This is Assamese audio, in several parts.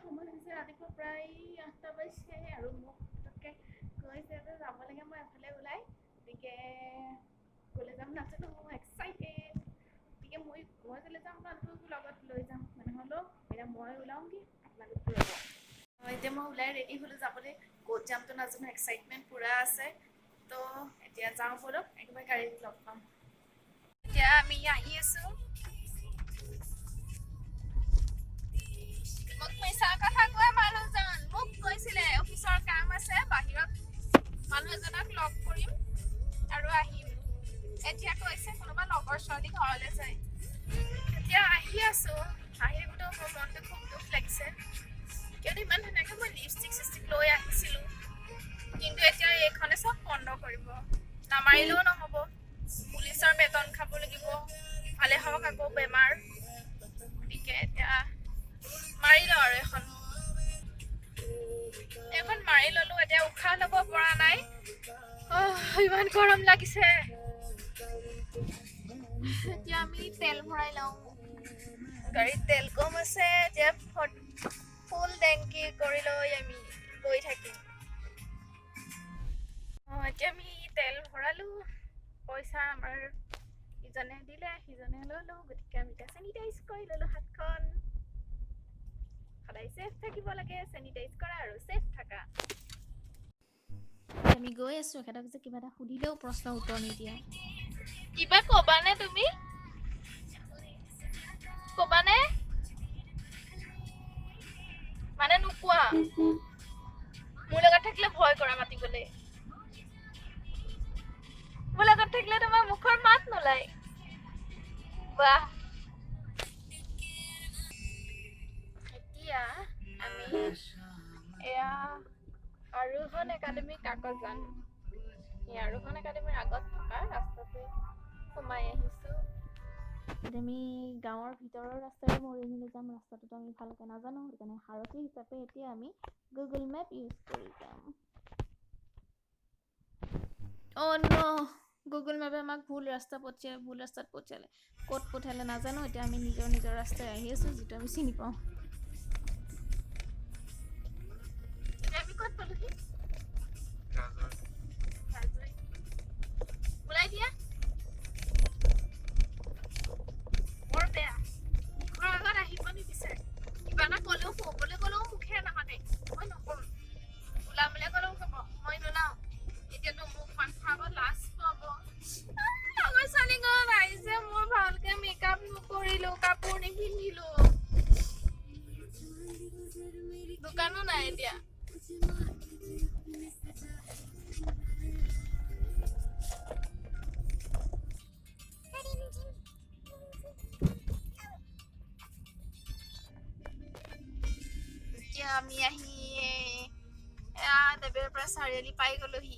সময় হৈছে ৰাতিপুৱা প্ৰায় 8টা বাজিছে আৰু মোক পটককৈ কৈছে যে যাব লাগে মই এফালে ওলাই গতিকে ক'লৈ যাম নাজানো এক্সাইটেড গতিকে মই ক'লৈ যাম আপোনালোকক লগত লৈ যাম মানে হ'লেও এতিয়া মই ওলাওঁগৈ আপোনালোকো ৰ'ব এতিয়া মই ওলাই ৰেডি হ'লোঁ যাবলৈ ক'ত যামতো নাজানো এক্সাইটমেণ্ট পূৰা আছে তো এতিয়া যাওঁ ব'লক একেবাৰে গাড়ীত লগ পাম এতিয়া আমি আহি আছোঁ মোক মিছা কথা কোৱা মানুহজন মোক কৈছিলে অফিচৰ কাম আছে বাহিৰত মানুহ এজনক লগ কৰিম আৰু আহিম এতিয়া কৈছে কোনোবা লগৰ ছোৱালী ঘৰলৈ যায় এতিয়া আহি আছোঁ আহিবতো মোৰ মনটো খুব দুখ লাগিছে কিয়নো ইমান ধুনীয়াকৈ মই লিপষ্টিক লৈ আহিছিলোঁ কিন্তু এতিয়া এইখনে চব বন্ধ কৰিব নামাৰিলেও নহ'ব পুলিচৰ বেতন খাব লাগিব ভালে হওক আকৌ বেমাৰ গতিকে এতিয়া মাৰি লওঁ আৰু এখন মাৰি ল'লোঁ এতিয়া উশাহ ল'ব পৰা নাই ইমান গৰম লাগিছে এতিয়া আমি তেল ভৰাই লওঁ গাড়ীত তেল কম আছে এতিয়া ফুল টেংকি কৰি লৈ আমি গৈ থাকিম এতিয়া আমি তেল ভৰালোঁ পইচা আমাৰ ইজনে দিলে সিজনে ল'লোঁ গতিকে আমি এতিয়া চেনিটাইজ কৰি ল'লোঁ হাতখন সদায় ছেফ থাকিব লাগে চেনিটাইজ কৰা আৰু ছেফ থাকা আমি গৈ আছোঁ এখেতক যে কিবা এটা সুধিলেও প্ৰশ্ন উত্তৰ নিদিয়ে কিবা ক'বানে তুমি ক'বানে মানে নোকোৱা মোৰ লগত থাকিলে ভয় কৰা মাতিবলৈ মোৰ লগত থাকিলে তোমাৰ মুখৰ মাত নোলায় বাহ এতিয়া আমি এয়া আৰোহণ একাডেমী কাকজান এই আৰোহণ একাডেমীৰ আগত থকা ৰাস্তাতে সোমাই আহিছোঁ আমি গাঁৱৰ ভিতৰৰ ৰাস্তাৰে মৰিবলৈ যাম ৰাস্তাটোতো আমি ভালকৈ নাজানো সেইকাৰণে সাৰথী হিচাপে এতিয়া আমি গুগল মেপ ইউজ কৰি যাম গুগল মেপে আমাক ভুল ৰাস্তাত পঠিয়ালে ক'ত পঠিয়ালে নাজানো এতিয়া আমি নিজৰ ৰাস্তাৰে আহি আছোঁ যিটো আমি চিনি পাওঁ এতিয়া আমি ক'ত পালোহি ওলাই দিয়া বৰ বেয়া মুখৰ আগত আহিব নিবিচাৰে কিবা এটা ক'লেও ক'বলৈ গ'লেও মুখে নামাতে মই নকৰোঁ ওলাবলৈ গ'লেও ক'ব মই নোলাওঁ এতিয়াতো মোক মানুহৰ আগত লাজ পাব আমাৰ ছোৱালীঘৰত আহিছে মোৰ ভালকৈ মেকআপ নকৰিলোঁ কাপোৰ নিপিন্ধিলোঁ দোকানো নাই এতিয়া আমি আহি দেৱীৰ পৰা চাৰিআলি পাই গ'লোহি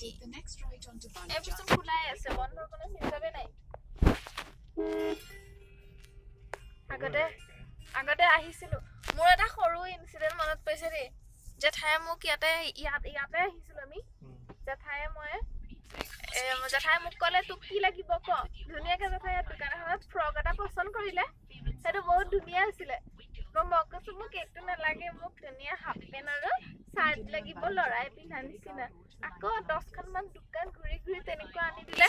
এইবস্তু খোলাই আছে বন্ধৰ কোনো চিন্তাৱে নাই আগতে আহিছিলোঁ মোৰ এটা সৰু ইনচিডেণ্ট মনত পৰিছে দেই জেঠায়ে মোক ইয়াতে আহিছিলোঁ আমি জেঠায়ে মোক ক'লে তোক কি লাগিব ক ধুনীয়াকৈ জেঠায়ে দোকান এখনত ফ্ৰক এটা পচন্দ কৰিলে সেইটো বহুত ধুনীয়া আছিলে মই কৈছোঁ মোক একটো নালাগে মোক ধুনীয়া হাফ পেণ্ট আৰু চাৰ্ট লাগিব ল'ৰাই পিন্ধা নিচিনা আকৌ 10খনমান দোকান ঘূৰি তেনেকুৱা আনি দিলে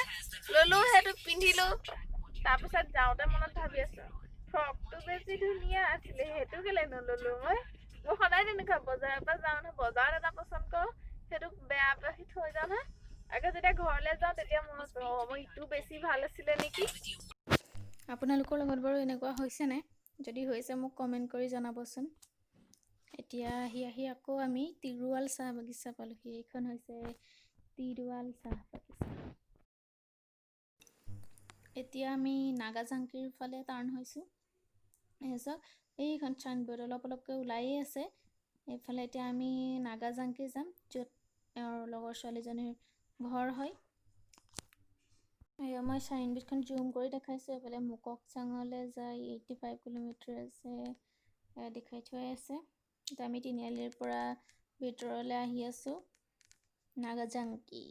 ল'লোঁ সেইটো পিন্ধিলোঁ তাৰপিছত যাওঁতে মনত ভাবি আছোঁ ফ্ৰকটো বেছি ধুনীয়া আছিলে সেইটো কেলৈ নল'লোঁ মই সদায় তেনেকুৱা বজাৰৰ পৰা যাওঁ নহয় বজাৰত এটা পচন্দ কৰোঁ সেইটো বেয়া পাখি থৈ যাওঁ নহয় আকৌ যেতিয়া ঘৰলৈ যাওঁ তেতিয়া মনত মই ইটো বেছি ভাল আছিলে নেকি আপোনালোকৰ লগত বাৰু এনেকুৱা হৈছেনে যদি হৈছে মোক কমেণ্ট কৰি জনাবচোন এতিয়া আহি আকৌ আমি তিৰুৱাল চাহ বাগিচা পালোহি এইখন হৈছে তিৰুৱাল চাহ বাগিচা এতিয়া আমি নাগাজাংকিৰ ফালে টাৰ্ণ হৈছোঁ এইখন চাইনবোৰ্ড অলপকৈ ওলায়েই আছে এইফালে এতিয়া আমি নাগাজাংকি যাম য'ত তেওঁৰ লগৰ ছোৱালীজনীৰ ঘৰ হয় মই চাইনবোৰ্ডখন জুম কৰি দেখাইছোঁ এইফালে মুককচাঙলৈ যায় 85 কিলোমিটাৰ আছে দেখাই থোৱাই আছে এতিয়া আমি তিনিআলিৰ পৰা ভিতৰলৈ আহি আছোঁ নাগাজাংকি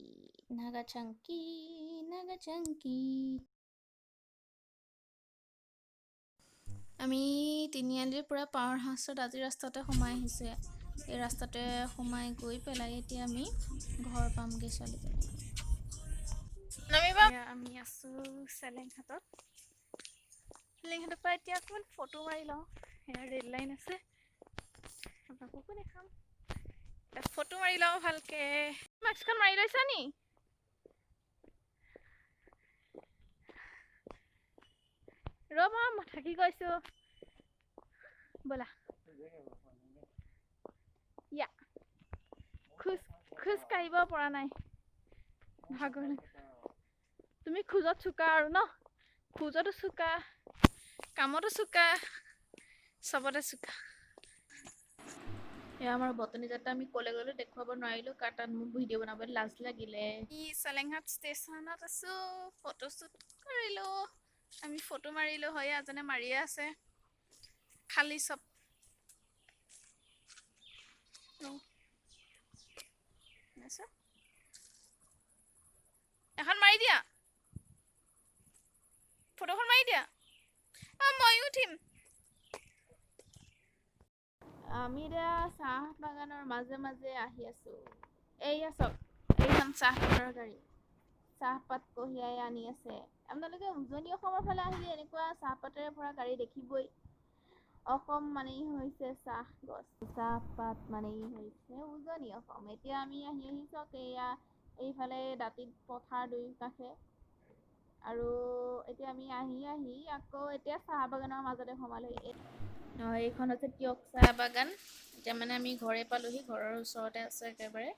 আমি তিনিআলিৰ পৰা পাৱাৰ হাউচত আজি ৰাস্তাতে সোমাই আহিছোঁ। এই ৰাস্তাতে সোমাই গৈ পেলাই এতিয়া আমি ঘৰ পামগৈ ছোৱালীজনী। আমি আছোঁ চেলেংঘাটত। চেলেংঘাটৰ পৰা এতিয়া অকণমান ফটো মাৰি লওঁ। সেয়া ৰেল লাইন আছে, আপোনালোককো দেখাম। এতিয়া ফটো মাৰি লওঁ ভালকৈ। মাস্কখন মাৰি লৈছা নি? ৰ'বা মই থাকি গৈছোঁ, ব'লা। ইয়া খোজ কাঢ়িব পৰা নাই, ভাগৰ। তুমি খোজত চোকা আৰু ন? খোজতো চোকা, কামতো চোকা, চবতে চোকা। এয়া আমাৰ বটনি যাত্ৰা। আমি ক'লে গ'লো দেখুৱাব নোৱাৰিলোঁ, কাৰণ তাত মোক ভিডিঅ' বনাবলৈ লাজ লাগিলে। চেলেংঘাট ষ্টেচনত আছোঁ, ফটোশ্বুট কৰিলোঁ। আমি ফটো মাৰিলোঁ হয়, এজনে মাৰিয়ে আছে খালী চব। এখন মাৰি দিয়া, ফটোখন মাৰি দিয়া। ময়ো উঠিম। আমি এতিয়া চাহ বাগানৰ মাজে মাজে আহি আছোঁ। এইয়া চাওক, এইখন চাহপাতৰ গাড়ী। চাহপাত কঢ়িয়াই আনি আছে। আপোনালোকে উজনি অসমৰ ফালে আহিলে এনেকুৱা চাহপাতেৰে ভৰা গাড়ী দেখিবই। অসম মানেই হৈছে চাহ গছ, চাহপাত মানেই হৈছে উজনি অসম। এতিয়া আমি আহি চাওক, এইফালে দাঁতিত পথাৰ দুয়োকাষে। আৰু এতিয়া আমি আহি আকৌ এতিয়া চাহ বাগানৰ মাজতে সোমালোহি। এইখন হৈছে তিয়ক চাহ বাগান। এতিয়া মানে আমি ঘৰে পালোহি, ঘৰৰ ওচৰতে আছে একেবাৰে।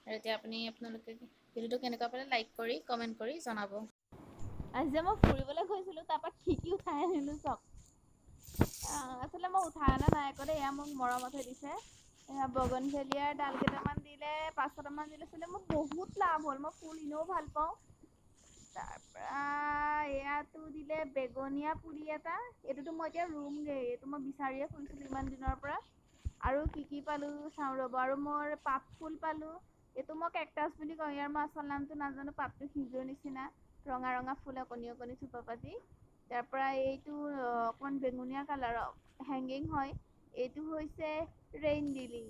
আৰু এতিয়া আপোনালোকে ভিডিঅ'টো কেনেকুৱা পালে লাইক কৰি কমেণ্ট কৰি জনাব। আজি যে মই ফুৰিবলৈ গৈছিলোঁ, তাৰপৰা কি কি উঠাই আনিলোঁ চাওক। আচলতে মই উঠাই অনা নাই আকৌ দেই, এয়া মোক মৰমতহে দিছে। এয়া বগনভেলিয়াৰ ডাল কেইটামান দিলে, 500 টামান দিলে। মোৰ বহুত লাভ হ'ল, মই ফুল এনেও ভাল পাওঁ। তাৰপৰা এয়াতো দিলে বেগনীয়া পুলি এটা। এইটোতো মই এতিয়া ৰুমগৈ, এইটো মই বিচাৰিয়ে ফুৰিছিলোঁ ইমান দিনৰ পৰা। আৰু কি পালোঁ চাওঁ ৰ'ব। আৰু মই পাত ফুল পালোঁ। এইটো মই কেকটাছ বুলি কওঁ, ইয়াৰ মই আচল নামটো নাজানো। পাতটো সিজোৱাৰ নিচিনা ৰঙা ৰঙা ফুল, অকণি অকণি থোপা পাতি। তাৰপৰা এইটো অকণমান বেঙুনীয়া কালাৰৰ হেংগিং হয়। এইটো হৈছে ৰেইন লিলি।